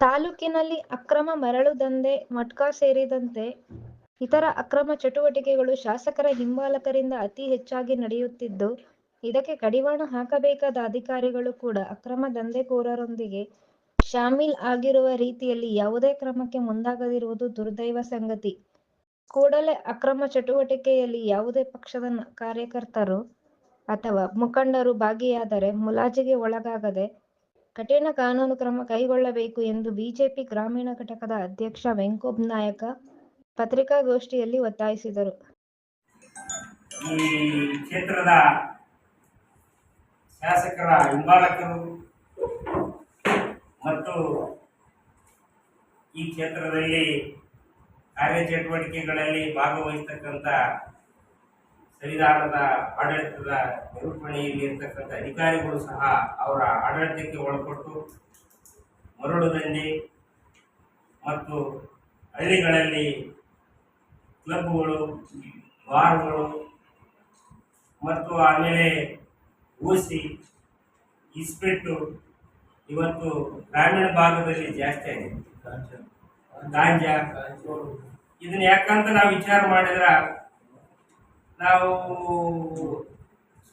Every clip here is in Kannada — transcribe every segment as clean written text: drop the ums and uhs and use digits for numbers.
ತಾಲೂಕಿನಲ್ಲಿ ಅಕ್ರಮ ಮರಳು ದಂಧೆ, ಮಟ್ಕಾ ಸೇರಿದಂತೆ ಇತರ ಅಕ್ರಮ ಚಟುವಟಿಕೆಗಳು ಶಾಸಕರ ಹಿಂಬಾಲಕರಿಂದ ಅತಿ ಹೆಚ್ಚಾಗಿ ನಡೆಯುತ್ತಿದ್ದು, ಇದಕ್ಕೆ ಕಡಿವಾಣ ಹಾಕಬೇಕಾದ ಅಧಿಕಾರಿಗಳು ಕೂಡ ಅಕ್ರಮ ದಂಧೆಕೋರರೊಂದಿಗೆ ಶಾಮೀಲ್ ಆಗಿರುವ ರೀತಿಯಲ್ಲಿ ಯಾವುದೇ ಕ್ರಮಕ್ಕೆ ಮುಂದಾಗದಿರುವುದು ದುರ್ದೈವ ಸಂಗತಿ. ಕೂಡಲೇ ಅಕ್ರಮ ಚಟುವಟಿಕೆಯಲ್ಲಿ ಯಾವುದೇ ಪಕ್ಷದ ಕಾರ್ಯಕರ್ತರು ಅಥವಾ ಮುಖಂಡರು ಭಾಗಿಯಾದರೆ ಮುಲಾಜಿಗೆ ಒಳಗಾಗದೆ ಕಠಿಣ ಕಾನೂನು ಕ್ರಮ ಕೈಗೊಳ್ಳಬೇಕು ಎಂದು ಬಿಜೆಪಿ ಗ್ರಾಮೀಣ ಘಟಕದ ಅಧ್ಯಕ್ಷ ವೆಂಕೋಬ್ ನಾಯಕ ಪತ್ರಿಕಾಗೋಷ್ಠಿಯಲ್ಲಿ ಒತ್ತಾಯಿಸಿದರು. ಈ ಕ್ಷೇತ್ರದ ಶಾಸಕರ ಹಿಂಬಾಲಕರು ಮತ್ತು ಈ ಕ್ಷೇತ್ರದಲ್ಲಿ ಕಾರ್ಯಚಟುವಟಿಕೆಗಳಲ್ಲಿ ಭಾಗವಹಿಸತಕ್ಕಂಥ ಸಂವಿಧಾನದ ಆಡಳಿತದ ನಿರೂಪಣೆಯಲ್ಲಿ ಇರತಕ್ಕಂಥ ಅಧಿಕಾರಿಗಳು ಸಹ ಅವರ ಆಡಳಿತಕ್ಕೆ ಒಳಪಟ್ಟು ಮರಳು ದಂಧೆ ಮತ್ತು ಹಳ್ಳಿಗಳಲ್ಲಿ ಕ್ಲಬ್ಗಳು, ಬಾರ್ಗಳು ಮತ್ತು ಆಮೇಲೆ ಊಸಿ, ಇಸ್ಪಿಟ್ಟು ಇವತ್ತು ಗ್ರಾಮೀಣ ಭಾಗದಲ್ಲಿ ಜಾಸ್ತಿ ಆಗಿದೆ. ಗಾಂಜಾ ಇದನ್ನ ಯಾಕಂತ ನಾವು ವಿಚಾರ ಮಾಡಿದ್ರೆ, ನಾವು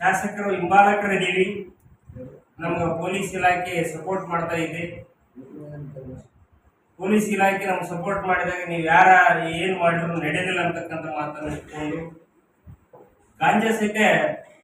ಶಾಸಕರು ಹಿಂಬಾಲಕರಿದ್ದೀವಿ, ನಮ್ಗೆ ಪೊಲೀಸ್ ಇಲಾಖೆ ಸಪೋರ್ಟ್ ಮಾಡ್ತಾ ಇದೆ. ಪೊಲೀಸ್ ಇಲಾಖೆ ನಮ್ಗೆ ಸಪೋರ್ಟ್ ಮಾಡಿದಾಗ ನೀವು ಏನು ಮಾಡಿದ್ರು ನಡೆಯೋದಿಲ್ಲ ಅಂತಕ್ಕಂಥ ಮಾತನ್ನು ಇಟ್ಕೊಂಡು ಗಾಂಜಾ ಸಹಿತ